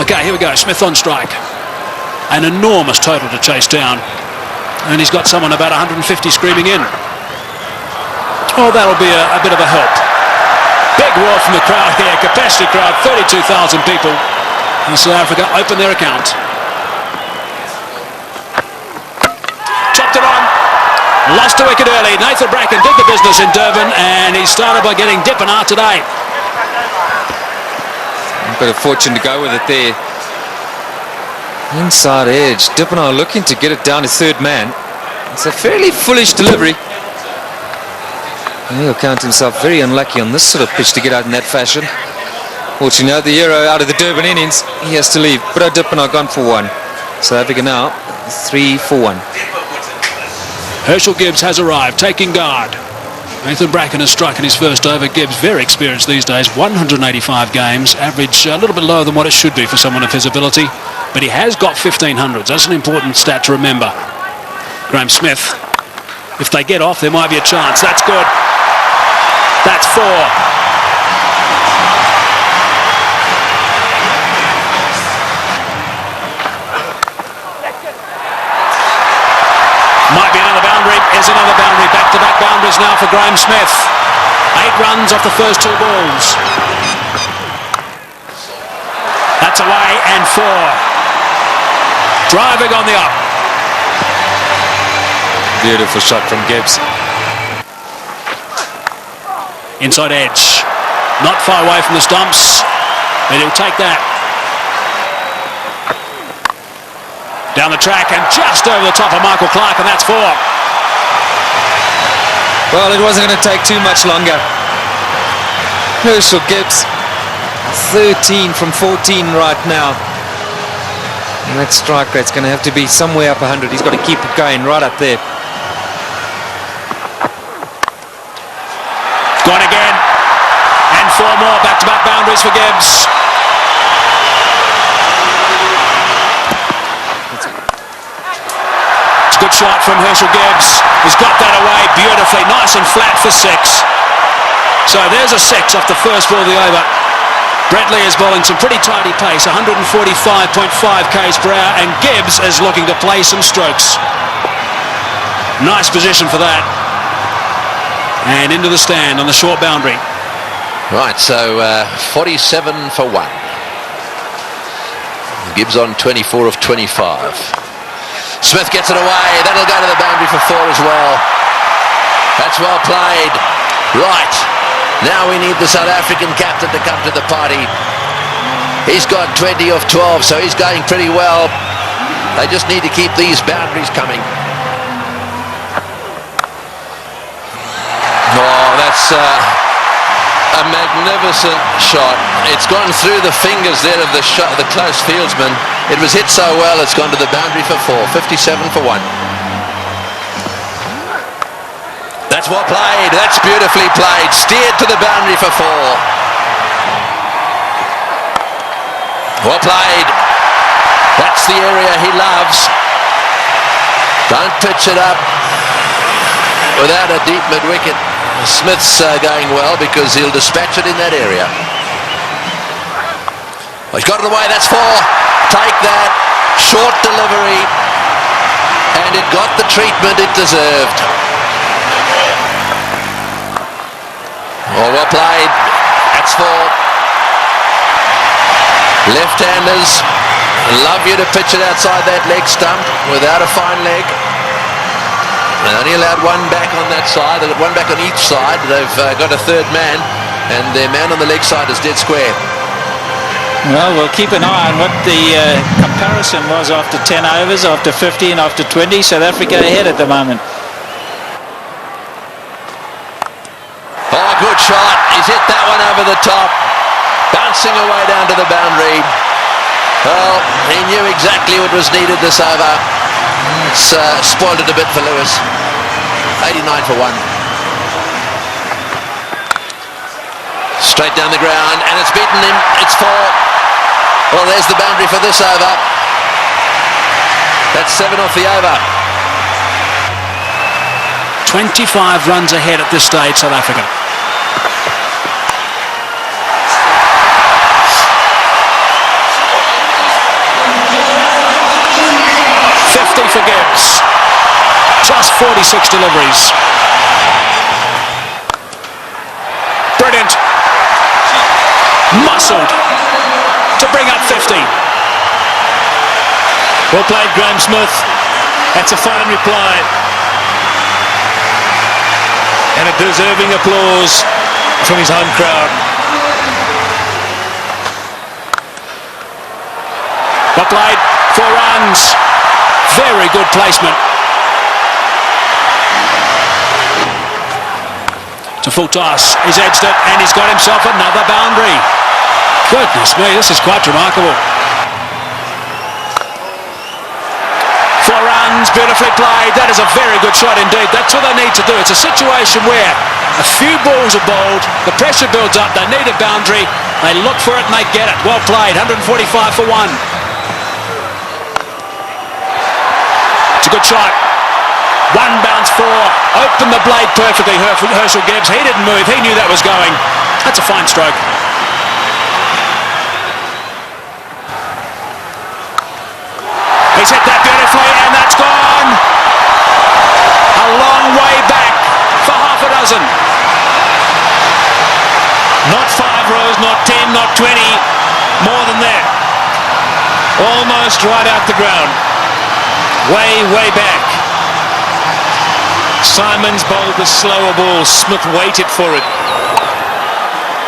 Okay, here we go. Smith on strike. An enormous total to chase down. And he's got someone about 150 screaming in. Oh, that'll be a bit of a help. Big roar from the crowd here. Capacity crowd, 32,000 people. And South Africa open their account. Chopped it on. Lost a wicket early. Nathan Bracken did the business in Durban, and he started by getting Dippenaar today. A bit of fortune to go with it there. Inside edge. Dippenaar looking to get it down to third man. It's a fairly foolish delivery. And he'll count himself very unlucky on this sort of pitch to get out in that fashion. Fortunately, the hero out of the Durban innings, he has to leave. But Dippenaar gone for one. South Africa now 3 for 1. Herschel Gibbs has arrived, taking guard. Nathan Bracken has struck in his first over. Gibbs, very experienced these days, 185 games, average a little bit lower than what it should be for someone of his ability, but he has got 1500s. That's an important stat to remember. Graham Smith, if they get off, there might be a chance. That's good. That's 4. Might be another boundary. Is another boundary. Back-to-back boundaries now for Graham Smith. 8 runs off the first 2 balls. That's away and 4. Driving on the up. Beautiful shot from Gibbs. Inside edge. Not far away from the stumps. And he'll take that. Down the track and just over the top of Michael Clark, and that's 4. Well, it wasn't going to take too much longer. Herschel Gibbs, 13 from 14 right now. And that strike rate's going to have to be somewhere up 100. He's got to keep it going right up there. Gone again. And 4 more back-to-back boundaries for Gibbs. Good shot from Herschel Gibbs. He's got that away beautifully. Nice and flat for 6. So there's a 6 off the first ball of the over. Brett Lee is bowling some pretty tidy pace, 145.5 k's per hour, and Gibbs is looking to play some strokes. Nice position for that. And into the stand on the short boundary. Right, so 47 for 1. Gibbs on 24 of 25. Smith gets it away. That'll go to the boundary for 4 as well. That's well played. Right. Now we need the South African captain to come to the party. He's got 20 of 12, so he's going pretty well. They just need to keep these boundaries coming. Oh, that's a magnificent shot. It's gone through the fingers there of the close fieldsman. It was hit so well, it's gone to the boundary for 4. 57 for 1. That's well played. That's beautifully played. Steered to the boundary for 4. Well played. That's the area he loves. Don't pitch it up without a deep mid-wicket. Smith's going well because he'll dispatch it in that area. Oh, he's got it away. That's 4. Take that. Short delivery. And it got the treatment it deserved. Oh, well played. That's 4. Left-handers love you to pitch it outside that leg stump without a fine leg. They only allowed 1 back on that side. They've got 1 back on each side. They've got a third man, and their man on the leg side is dead square. Well, we'll keep an eye on what the comparison was after 10 overs, after 50 and after 20. South Africa ahead at the moment. Oh, good shot. He's hit that one over the top. Bouncing away down to the boundary. Well, he knew exactly what was needed this over. It's spoiled it a bit for Lewis. 89 for 1. Straight down the ground, and it's beaten him. It's 4. Well, there's the boundary for this over. That's 7 off the over. 25 runs ahead at this stage, South Africa. 46 deliveries. Brilliant. Muscled to bring up 50. Well played, Graham Smith. That's a fine reply. And a deserving applause from his home crowd. Well played, 4 runs. Very good placement. To full toss, he's edged it and he's got himself another boundary. Goodness me, this is quite remarkable. 4 runs, beautifully played. That is a very good shot indeed. That's all they need to do. It's a situation where a few balls are bowled, the pressure builds up, they need a boundary, they look for it and they get it. Well played, 145 for 1. It's a good shot. 1 bounce 4, opened the blade perfectly, Herschel Gibbs. He didn't move, he knew that was going. That's a fine stroke. He's hit that beautifully and that's gone. A long way back for half a dozen. Not 5 rows, not 10, not 20, more than that. Almost right out the ground. Way, way back. Simons bowled the slower ball. Smith waited for it.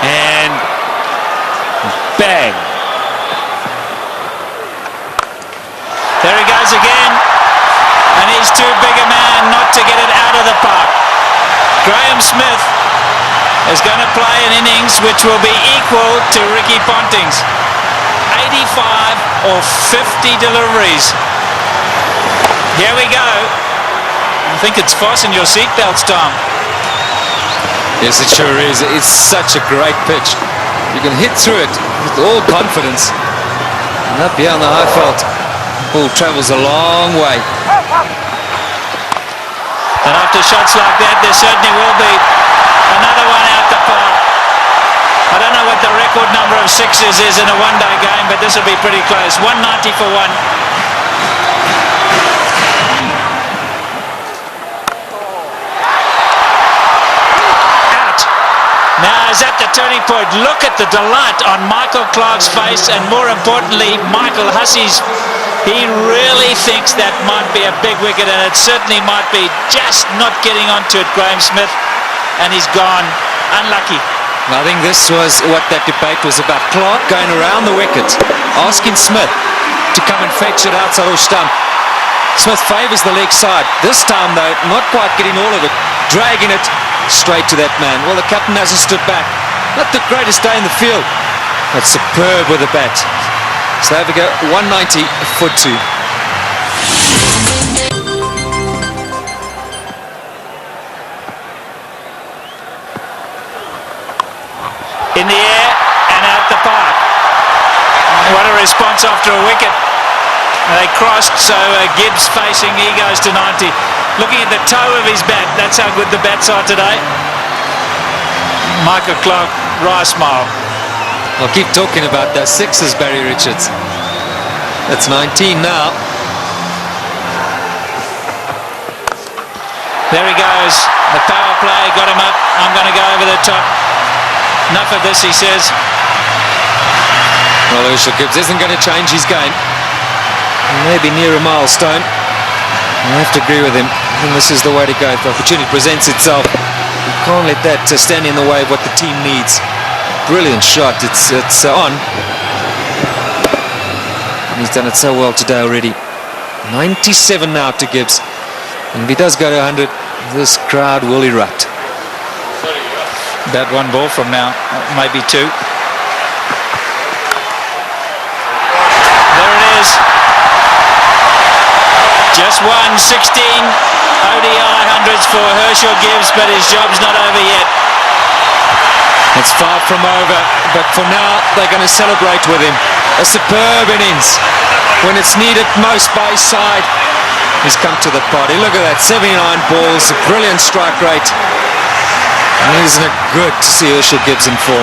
And bang. There he goes again. And he's too big a man not to get it out of the park. Graham Smith is going to play an innings which will be equal to Ricky Ponting's. 85 or 50 deliveries. Here we go. I think it's fasten your seatbelts, Tom. Yes, it sure is. It's such a great pitch. You can hit through it with all confidence. And up here on the high fault, ball travels a long way. And after shots like that, there certainly will be another one out the park. I don't know what the record number of sixes is in a one-day game, but this will be pretty close. 190 for 1. Now is at the turning point. Look at the delight on Michael Clarke's face, and more importantly, Michael Hussey's. He really thinks that might be a big wicket, and it certainly might be. Just not getting onto it, Graham Smith, and he's gone. Unlucky. I think this was what that debate was about. Clarke going around the wicket, asking Smith to come and fetch it outside of stump. Smith favours the leg side. This time, though, not quite getting all of it, dragging it straight to that man. Well, the captain hasn't stood back. Not the greatest day in the field, but superb with the bat. So there we go, 190 for 2. In the air and out the park. What a response after a wicket. They crossed, so Gibbs facing, he goes to 90. Looking at the toe of his bat, that's how good the bats are today. Michael Clarke, wry smile. I'll keep talking about those sixes, Barry Richards. That's 19 now. There he goes. The power play got him up. I'm going to go over the top. Enough of this, he says. Well, Herschel Gibbs isn't going to change his game. Maybe near a milestone. I have to agree with him. And this is the way to go. If the opportunity presents itself, you can't let that stand in the way of what the team needs. Brilliant shot. It's on. And he's done it so well today already. 97 now to Gibbs. And if he does go to 100, this crowd will erupt. About 1 ball from now, maybe 2. There it is. Just 16 ODI hundreds for Herschel Gibbs, but his job's not over yet. It's far from over, but for now they're going to celebrate with him. A superb innings. When it's needed most by his side, he's come to the party. Look at that, 79 balls, a brilliant strike rate. And isn't it good to see Herschel Gibbs in form?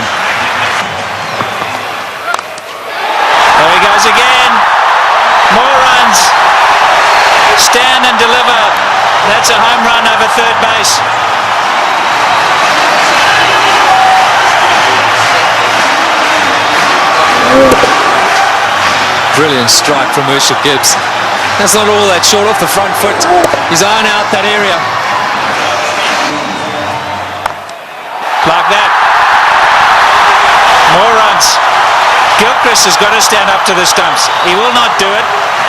There he goes again. More runs. Stand and deliver. That's a home pace. Brilliant strike from Herschel Gibbs. That's not all that short off the front foot. He's eyeing out that area. Like that. More runs. Gilchrist has got to stand up to the stumps. He will not do it,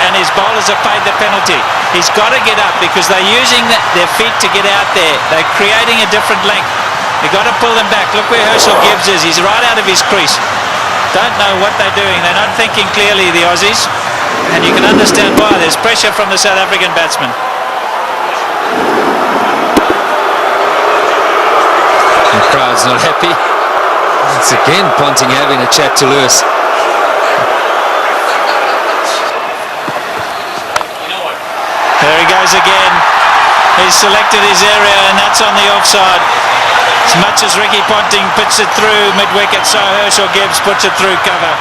and his bowlers have paid the penalty. He's got to get up because they're using their feet to get out there. They're creating a different length. You've got to pull them back. Look where Herschel Gibbs is. He's right out of his crease. Don't know what they're doing. They're not thinking clearly, the Aussies. And you can understand why. There's pressure from the South African batsman. The crowd's not happy. It's again Ponting having a chat to Lewis. There he goes again. He's selected his area, and that's on the offside. As much as Ricky Ponting puts it through mid-wicket, so Herschel Gibbs puts it through cover.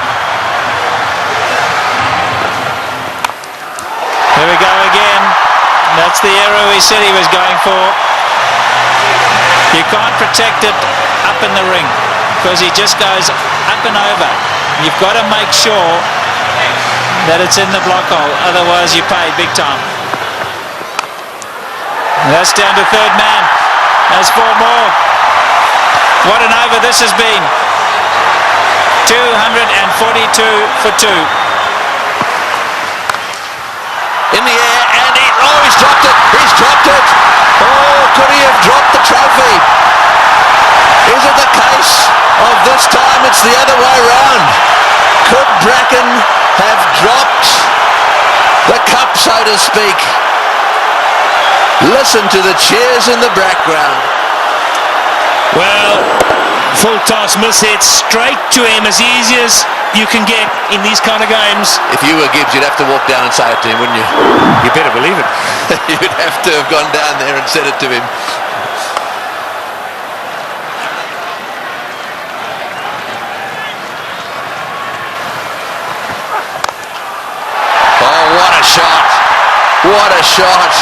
Here we go again. That's the arrow he said he was going for. You can't protect it up in the ring because he just goes up and over. You've got to make sure that it's in the block hole, otherwise you pay big time. And that's down to third man. There's 4 more. What an over this has been. 242 for 2. In the air, and he's dropped it. He's dropped it. Oh, could he have dropped the trophy? Is it the case of this time it's the other way round? Could Bracken have dropped the cup, so to speak? Listen to the cheers in the background. Well, full toss miss hit straight to him, as easy as you can get in these kind of games. If you were Gibbs, you'd have to walk down and say it to him, wouldn't you? You better believe it. You'd have to have gone down there and said it to him. Oh, what a shot. What a shot.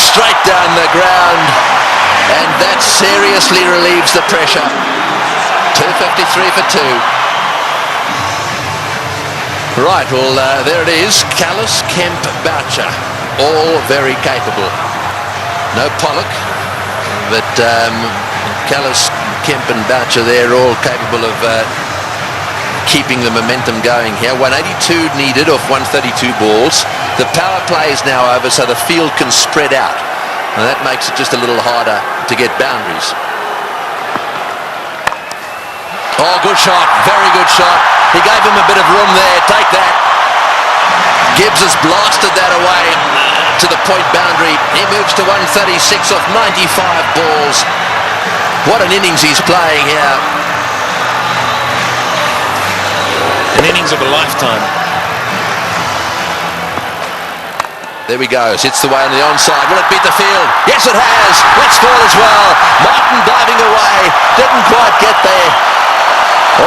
Straight down the ground. And that seriously relieves the pressure. 253 for 2. Right, well, there it is. Kallis, Kemp, Boucher, all very capable. No Pollock, but Kallis, Kemp and Boucher, they're all capable of keeping the momentum going here. 182 needed off 132 balls. The power play is now over, so the field can spread out. And that makes it just a little harder to get boundaries. Oh, good shot. Very good shot. He gave him a bit of room there. Take that. Gibbs has blasted that away to the point boundary. He moves to 136 off 95 balls. What an innings he's playing here. An innings of a lifetime. There we go. Hits the way on the onside. Will it beat the field? Yes, it has. Let's score as well. Martin diving away. Didn't quite get there.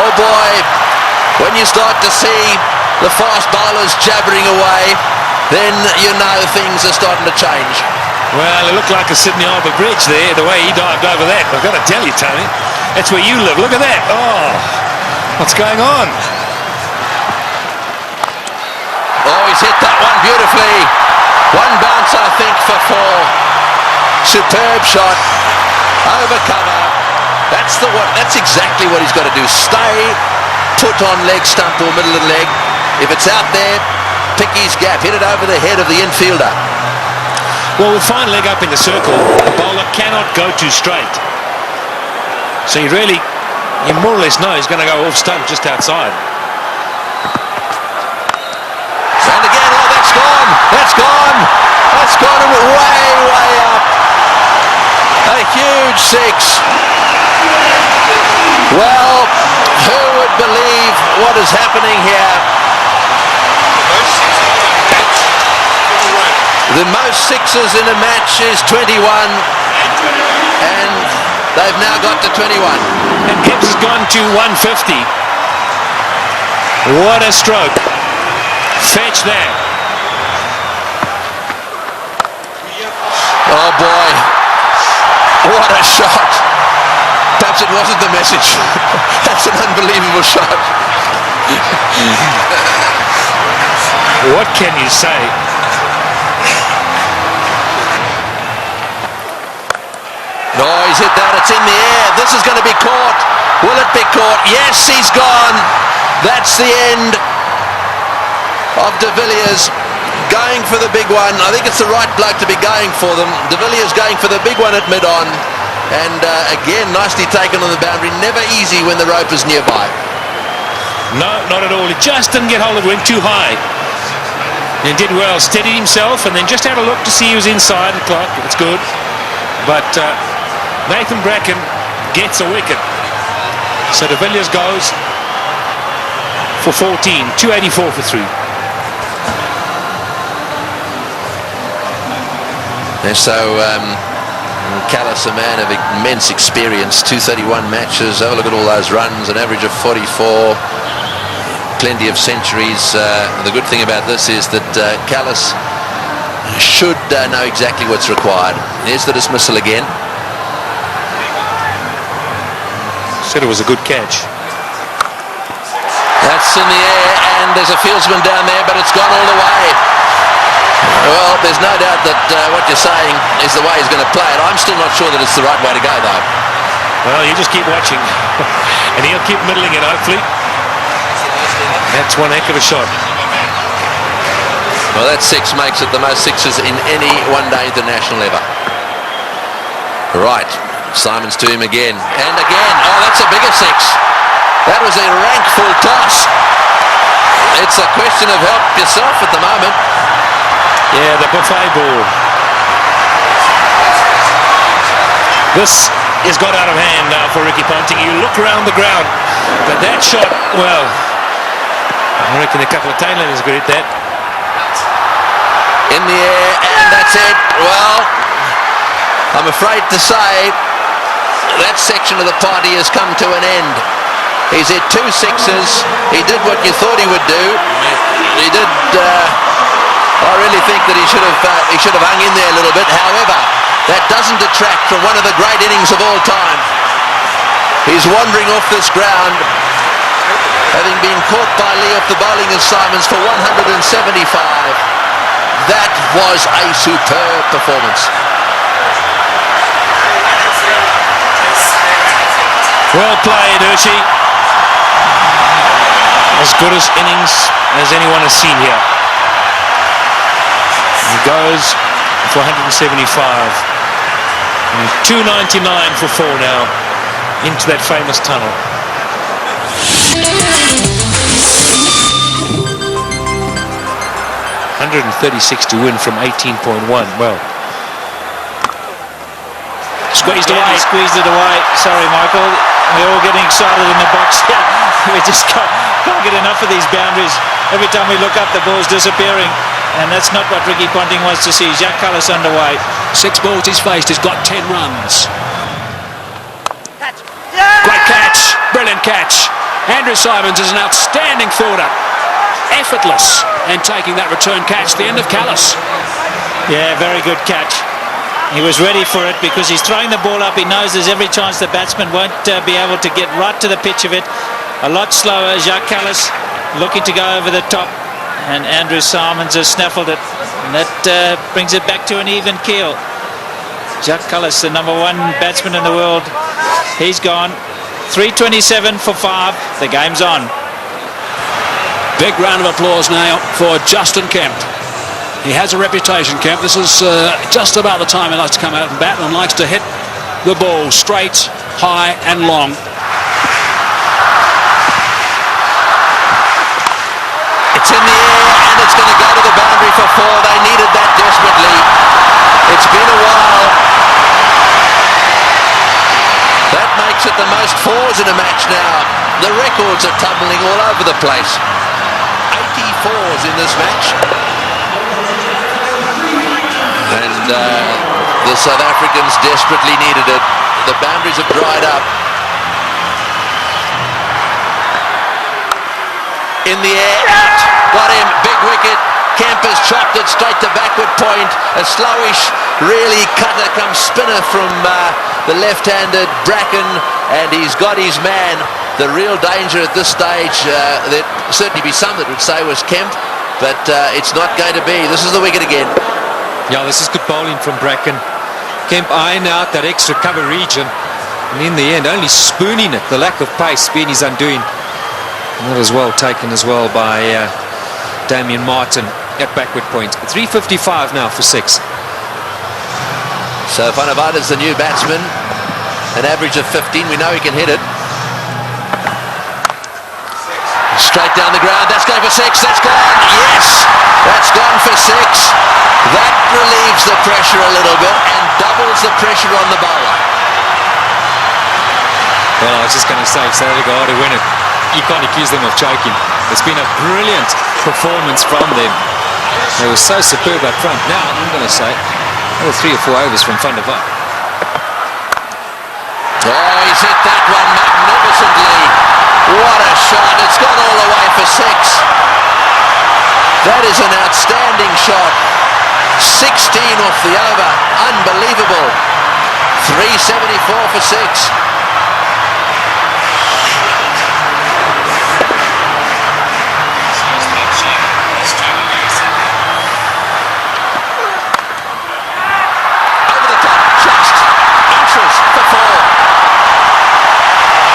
Oh boy. When you start to see the fast bowlers jabbering away, then you know things are starting to change. Well, it looked like a Sydney Harbour Bridge there, the way he dived over that. I've got to tell you, Tony, that's where you live. Look at that. Oh, what's going on? Oh, he's hit that one beautifully. One bounce, I think, for 4. Superb shot. Over cover. That's exactly what he's got to do. Stay put on leg stump or middle of the leg. If it's out there, pick his gap. Hit it over the head of the infielder. Well, with fine leg up in the circle, the bowler cannot go too straight. So you more or less know he's going to go off stump just outside. And again, oh, that's gone. That's gone. That's gone and way, way up. A huge 6. Well, who would believe what is happening here? The most 6s in a match is 21. And they've now got to 21. And Gibbs has gone to 150. What a stroke. Fetch that. Oh boy. What a shot. Perhaps it wasn't the message. That's an unbelievable shot. What can you say? No, he's hit that. It's in the air. This is going to be caught. Will it be caught? Yes, he's gone. That's the end of De Villiers going for the big one. I think it's the right bloke to be going for them. De Villiers going for the big one at mid-on. And again, nicely taken on the boundary. Never easy when the rope is nearby. No, not at all. He just didn't get hold of it. Went too high. And did well. Steadied himself and then just had a look to see he was inside the clock. It's good. But Nathan Bracken gets a wicket. So De Villiers goes for 14. 284 for 3. And so Callis, a man of immense experience, 231 matches. Have a look at all those runs, an average of 44. Plenty of centuries. The good thing about this is that Callis should know exactly what's required. Here's the dismissal again. Said it was a good catch. That's in the air, and there's a fieldsman down there, but it's gone all the way. Well, there's no doubt that what you're saying is the way he's going to play it. I'm still not sure that it's the right way to go, though. Well, you just keep watching. And he'll keep middling it, hopefully. That's one heck of a shot. Well, that six makes it the most sixes in any one-day international ever. Right, Simons to him again. And again. Oh, that's a bigger six. That was a rank full toss. It's a question of help yourself at the moment. Yeah, the buffet ball. This has got out of hand now for Ricky Ponting. You look around the ground, but that shot, well, I reckon a couple of tailenders could hit that. In the air, and that's it. Well, I'm afraid to say that section of the party has come to an end. He's hit 2 sixes. He did what you thought he would do. He did. I really think that he should have hung in there a little bit. However, that doesn't detract from one of the great innings of all time. He's wandering off this ground, having been caught by Lee off the bowling of Simons for 175. That was a superb performance. Well played, Hershey. As good as innings as anyone has seen here. He goes for 175. And 299 for 4 now into that famous tunnel. 136 to win from 18.1. Well, Squeezed away. He squeezed it away. Sorry, Michael. We're all getting excited in the box here. We just can't get enough of these boundaries. Every time we look up, the ball's disappearing. And that's not what Ricky Ponting wants to see. Jacques Kallis underway. 6 balls he's faced. He's got 10 runs. Great catch. Brilliant catch. Andrew Simons is an outstanding fielder. Effortless. And taking that return catch. The end of Kallis. Yeah, very good catch. He was ready for it because he's throwing the ball up. He knows there's every chance the batsman won't be able to get right to the pitch of it. A lot slower. Jacques Kallis looking to go over the top. And Andrew Simons has snaffled it. And that brings it back to an even keel. Jacques Kallis, the #1 batsman in the world. He's gone. 327 for 5. The game's on. Big round of applause now for Justin Kemp. He has a reputation, Kemp. This is just about the time he likes to come out and bat and likes to hit the ball straight, high and long. It's in the air and it's going to go to the boundary for 4. They needed that desperately. It's been a while. That makes it the most 4s in a match now. The records are tumbling all over the place. 84s in this match. And the South Africans desperately needed it. The boundaries have dried up. In the air, out. Got him, big wicket. Kemp has chopped it straight to backward point. A slowish, really cutter come spinner from the left-handed Bracken, and he's got his man. The real danger at this stage, there'd certainly be some that would say was Kemp, but it's not going to be. This is the wicket again. Yeah, this is good bowling from Bracken. Kemp eyeing out that extra cover region, and in the end only spooning it. The lack of pace being his undoing. And that was well taken as well by Damien Martin at backward point. 3:55 now for 6. So Van der Vaart is the new batsman, an average of 15. We know he can hit it. Straight down the ground, that's going for 6, that's gone, yes, that's gone for 6. That relieves the pressure a little bit and doubles the pressure on the bowler. Well, I was just going to say, if South Africa are to win it, you can't accuse them of choking. It's been a brilliant performance from them. They were so superb up front. Now, I'm going to say, another 3 or 4 overs from Van der Vaart. Oh, he's hit that one magnificently. What a shot. It's gone all the way for 6. That is an outstanding shot. 16 off the over. Unbelievable. 374 for 6. Over the top. Just inches for 4.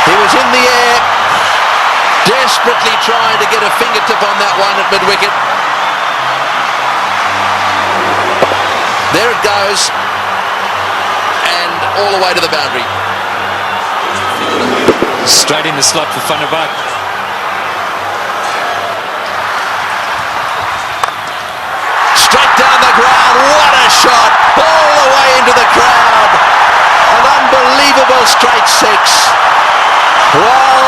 He was in the air, desperately trying to get a fingertip on that one at mid-wicket. There it goes, and all the way to the boundary. Straight in the slot for Van der Vaart. Straight down the ground, what a shot, all the way into the crowd. An unbelievable straight 6. Well,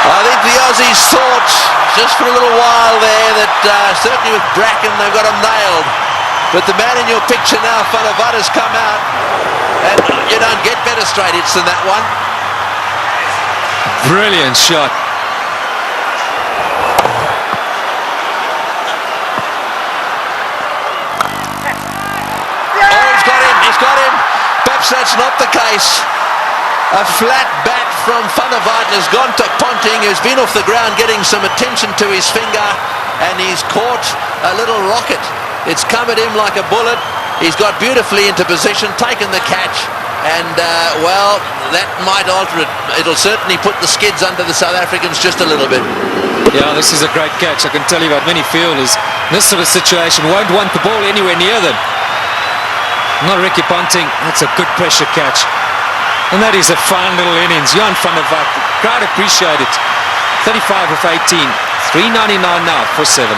I think the Aussies thought just for a little while there that certainly with Bracken they've got him nailed. But the man in your picture now, Van der Vaart, has come out, and you don't get better straight hits than that one. Brilliant shot. Oh, he's got him. Perhaps that's not the case. A flat bat from Van der Vaart has gone to Ponting, who's been off the ground getting some attention to his finger, and he's caught a little rocket. It's come at him like a bullet. He's got beautifully into position, taken the catch, and well, that might alter it. It'll certainly put the skids under the South Africans just a little bit. Yeah, this is a great catch. I can tell you about many fielders in this sort of situation won't want the ball anywhere near them. Not Ricky Ponting. That's a good pressure catch. And that is a fine little innings. Johan van der Vaart, crowd appreciate it. 35 of 18. 399 now for 7. A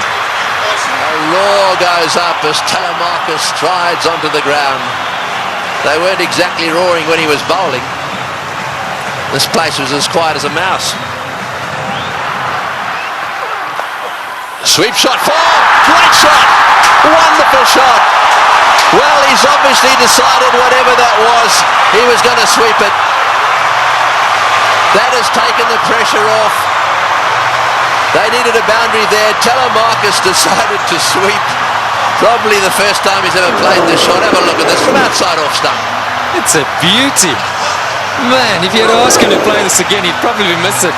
roar goes up as Telemarcus strides onto the ground. They weren't exactly roaring when he was bowling. This place was as quiet as a mouse. Sweep shot, 4, great shot, wonderful shot. Well, he's obviously decided whatever that was, he was going to sweep it. That has taken the pressure off. They needed a boundary there. Telemarcus decided to sweep. Probably the first time he's ever played this shot. Have a look at this from outside off stump. It's a beauty. Man, if you had asked him to play this again, he'd probably miss it.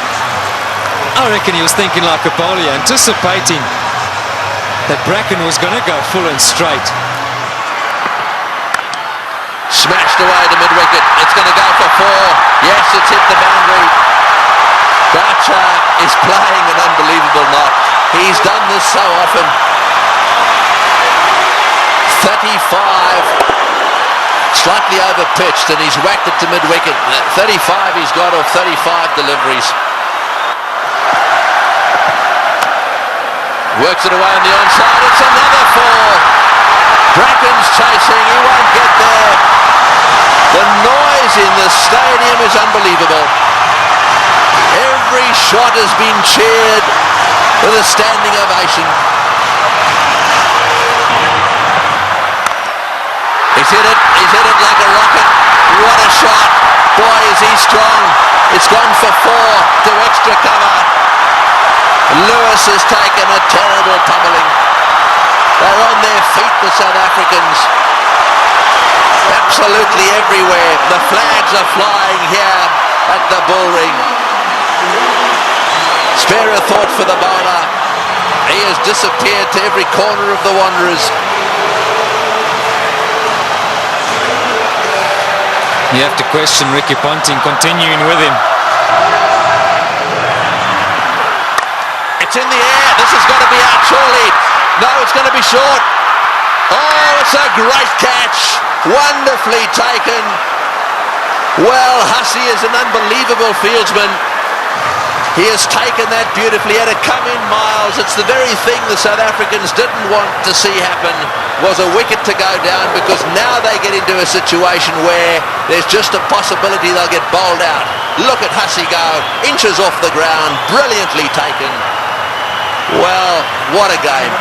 I reckon he was thinking like a bowler, anticipating that Bracken was going to go full and straight. Smashed away to mid-wicket. It's going to go for 4. Yes, it's hit the boundary. Boucher is playing an unbelievable knock. He's done this so often. 35. Slightly over-pitched, and he's whacked it to mid-wicket. 35 he's got off 35 deliveries. Works it away on the onside. It's another 4. Bracken's chasing. He won't get there. The noise in the stadium is unbelievable. Every shot has been cheered with a standing ovation. He's hit it like a rocket. What a shot. Boy, is he strong. It's gone for 4 to extra cover. Lewis has taken a terrible pummeling. They're on their feet, the South Africans. absolutely everywhere. The flags are flying here at the bullring. Spare a thought for the bowler. He has disappeared to every corner of the Wanderers. You have to question Ricky Ponting continuing with him. It's in the air. This has got to be out surely. No, it's going to be short. Oh, it's a great catch. Wonderfully taken. Well, Hussey is an unbelievable fieldsman. He has taken that beautifully. Had it come in miles, it's the very thing the South Africans didn't want to see happen, was a wicket to go down, because now they get into a situation where there's just a possibility they'll get bowled out. Look at Hussey go, inches off the ground, brilliantly taken. Well, what a game.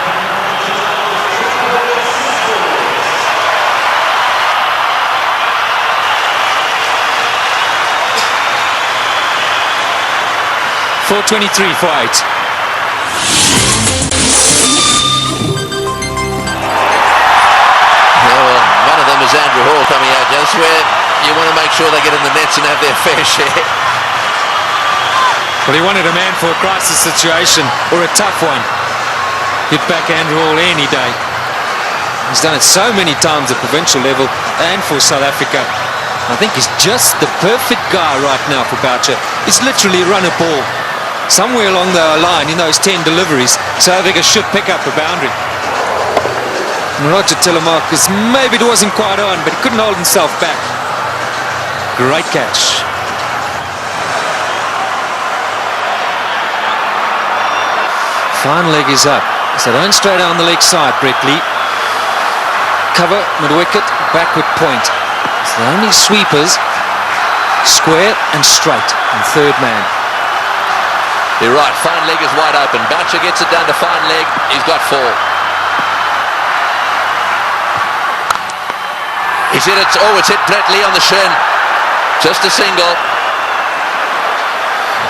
.423 for 8. Well, one of them is Andrew Hall coming out. That's where you want to make sure they get in the nets and have their fair share. Well, he wanted a man for a crisis situation, or a tough one. He'd back Andrew Hall any day. He's done it so many times at provincial level and for South Africa. I think he's just the perfect guy right now for Boucher. He's literally run a ball. Somewhere along the line in those 10 deliveries, South Africa should pick up a boundary. And Roger Telemarcus, maybe it wasn't quite on, but he couldn't hold himself back. Great catch. Fine leg is up. So don't straight down the leg side, Brett Lee. Cover, mid-wicket, backward point. So the only sweepers, square and straight, and third man. You're right, fine leg is wide open. Boucher gets it down to fine leg. He's got 4. He's hit it. Oh, it's hit Brett Lee on the shin. Just a single.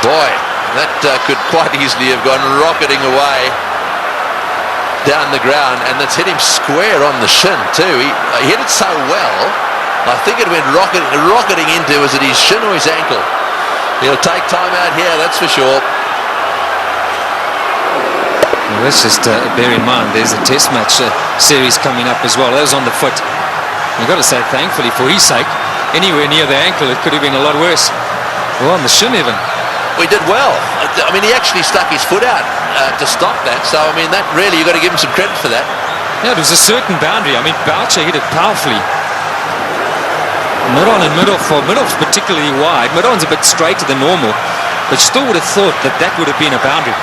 Boy, that could quite easily have gone rocketing away down the ground, and that's hit him square on the shin too. He hit it so well, I think it went rocketing into, was it his shin or his ankle? He'll take time out here, that's for sure. Well, let's just bear in mind there's a test match series coming up as well. That was on the foot. You've got to say thankfully for his sake, anywhere near the ankle it could have been a lot worse. Well, on the shin even. We did well. I mean, he actually stuck his foot out to stop that. So, I mean, that really, you've got to give him some credit for that. Yeah, it was a certain boundary. I mean, Boucher hit it powerfully. Mid-on and mid-off. Well, mid-off's particularly wide. Mid-on's a bit straighter than normal. But still would have thought that that would have been a boundary.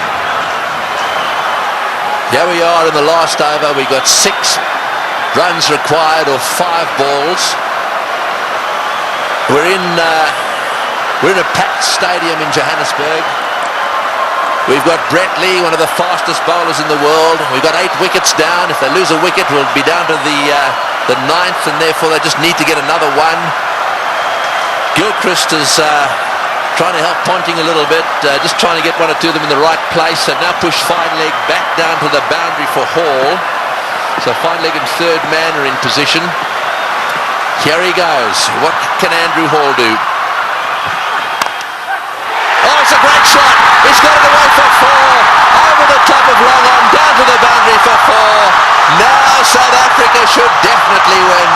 Here we are in the last over. We got 6 runs required, or 5 balls. We're in a packed stadium in Johannesburg. We've got Brett Lee, one of the fastest bowlers in the world. We've got 8 wickets down. If they lose a wicket, we'll be down to the 9th, and therefore they just need to get another one. Gilchrist is trying to help Ponting a little bit, just trying to get 1 or 2 of them in the right place. They've now pushed fine leg back down to the boundary for Hall. So fine leg and third man are in position. Here he goes. What can Andrew Hall do? Oh, it's a great shot. He's got it away for 4. Over the top of long on, down to the boundary for 4. Now South Africa should definitely win.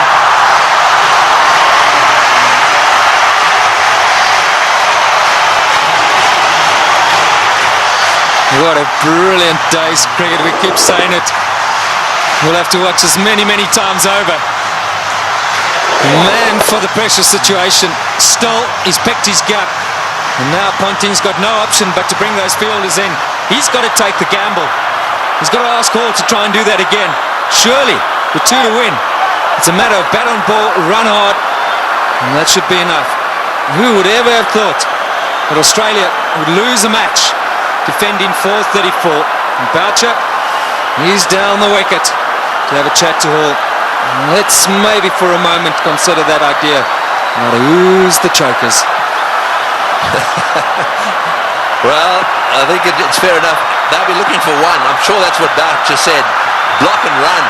What a brilliant day's cricket. We keep saying it. We'll have to watch this many, many times over. Man for the pressure situation. Still, he's picked his gap. And now Ponting's got no option but to bring those fielders in. He's got to take the gamble. He's got to ask Hall to try and do that again. Surely, with 2 to win, it's a matter of bat on ball, run hard, and that should be enough. Who would ever have thought that Australia would lose a match defending 434? And Boucher, he's down the wicket to have a chat to Hall. Let's maybe for a moment consider that idea. Now to ooze the chokers. Well, I think it's fair enough. They'll be looking for 1. I'm sure that's what Boucher said. Block and run.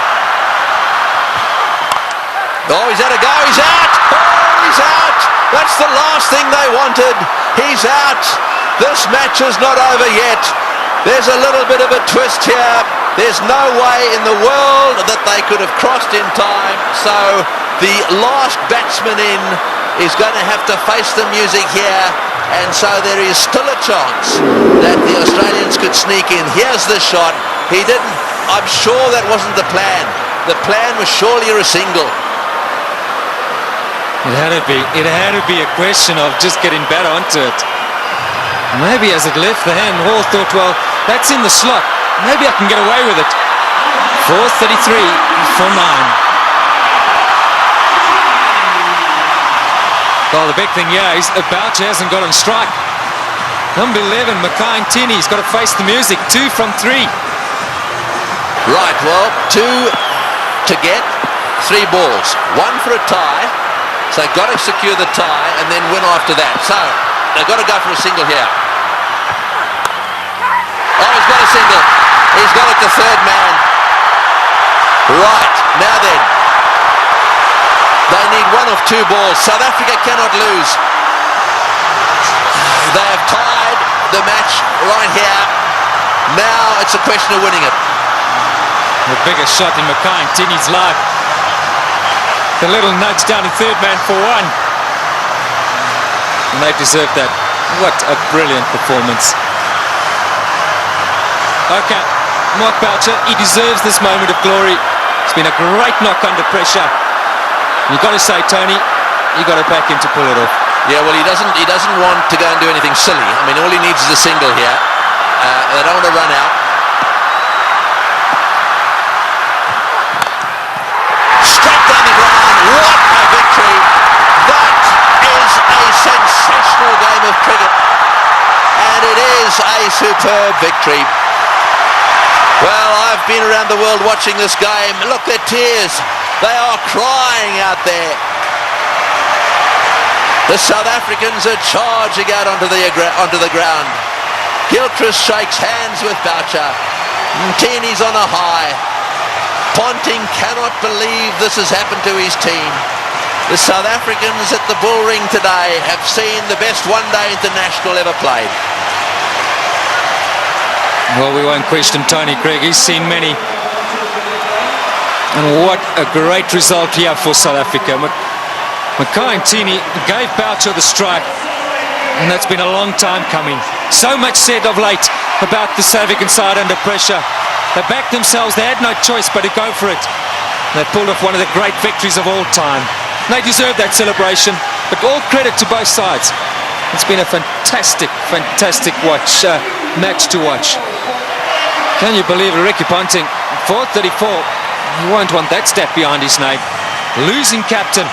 Oh, he's had a go. He's out. Oh, he's out. That's the last thing they wanted. He's out. This match is not over yet. There's a little bit of a twist here. There's no way in the world that they could have crossed in time. So the last batsman in is going to have to face the music here. And so there is still a chance that the Australians could sneak in. Here's the shot. He didn't. I'm sure that wasn't the plan. The plan was surely a single. It had to be a question of just getting better onto it. Maybe as it left the hand, Hall thought, well, that's in the slot. Maybe I can get away with it. 4:33 for 9. Well, the big thing here is Boucher hasn't got on strike. Number 11, Mackay-Ntini, got to face the music. 2 from 3. Right, well, 2 to get, 3 balls. 1 for a tie. So they've got to secure the tie and then win after that. So they've got to go for a single here. Oh, he's got a single. He's got it to third man. Right, now then. They need 1 of 2 balls. South Africa cannot lose. They have tied the match right here. Now it's a question of winning it. The biggest shot in Mackay-Ntini's life. The little nudge down to third man for 1. And they deserve that. What a brilliant performance. Okay, Mark Boucher, he deserves this moment of glory. It's been a great knock under pressure. You've got to say, Tony, you've got to back him to pull it off. Yeah, well, he doesn't want to go and do anything silly. I mean, all he needs is a single here. They don't want to run out. Straight down the ground. What a victory. That is a sensational game of cricket. And it is a superb victory. Well, I've been around the world watching this game. Look, their tears. They are crying out there. The South Africans are charging out onto the ground. Gilchrist shakes hands with Boucher. Ntini's on a high. Ponting cannot believe this has happened to his team. The South Africans at the Bull Ring today have seen the best one-day international ever played. Well, we won't question Tony Craig. He's seen many. And what a great result here for South Africa. Mackay-Ntini gave Boucher the strike, and that's been a long time coming. So much said of late about the South African side under pressure. They backed themselves. They had no choice but to go for it. They pulled off one of the great victories of all time. They deserve that celebration, but all credit to both sides. It's been a fantastic, fantastic match to watch. Can you believe it? Ricky Ponting, 434. You won't want that stat behind his name. Losing captain.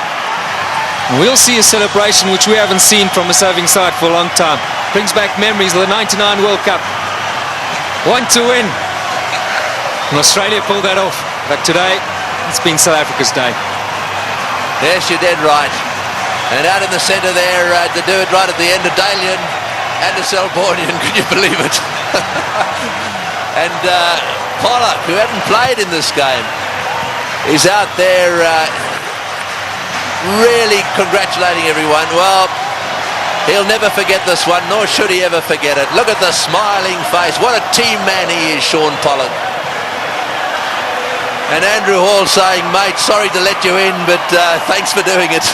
We'll see a celebration which we haven't seen from a serving side for a long time. Brings back memories of the 99 World Cup. 1 to win. And Australia pulled that off. But today, it's been South Africa's day. Yes, you're dead right. And out in the centre there, to do it right at the end of Dalian and the Selbornian, can you believe it? And Pollock, who hadn't played in this game, is out there really congratulating everyone. Well, he'll never forget this one, nor should he ever forget it. Look at the smiling face. What a team man he is, Shaun Pollock. And Andrew Hall saying, mate, sorry to let you in, but thanks for doing it.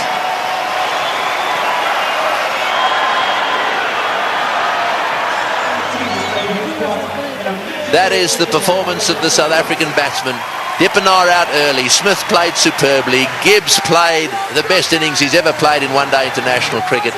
That is the performance of the South African batsmen. Dippenaar out early. Smith played superbly. Gibbs played the best innings he's ever played in one-day international cricket.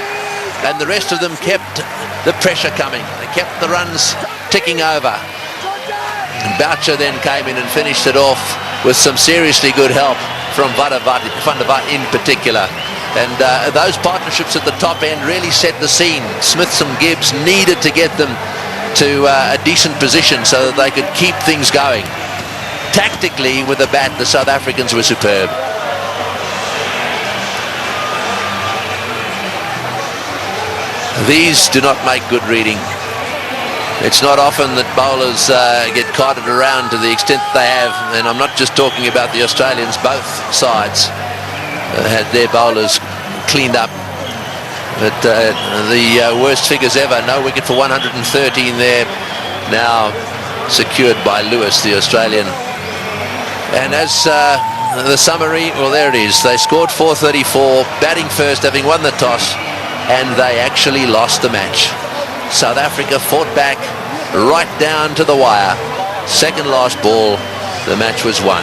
And the rest of them kept the pressure coming. They kept the runs ticking over. And Boucher then came in and finished it off with some seriously good help from Van der Vaart in particular. And those partnerships at the top end really set the scene. Smith and Gibbs needed to get them to a decent position so that they could keep things going. Tactically, with the bat, the South Africans were superb. These do not make good reading. It's not often that bowlers get carted around to the extent they have, and I'm not just talking about the Australians, both sides. had their bowlers cleaned up. But the worst figures ever. No wicket for 113 there. Now secured by Lewis, the Australian. And as the summary, well, there it is. They scored 434, batting first, having won the toss, and they actually lost the match. South Africa fought back right down to the wire. Second last ball, the match was won.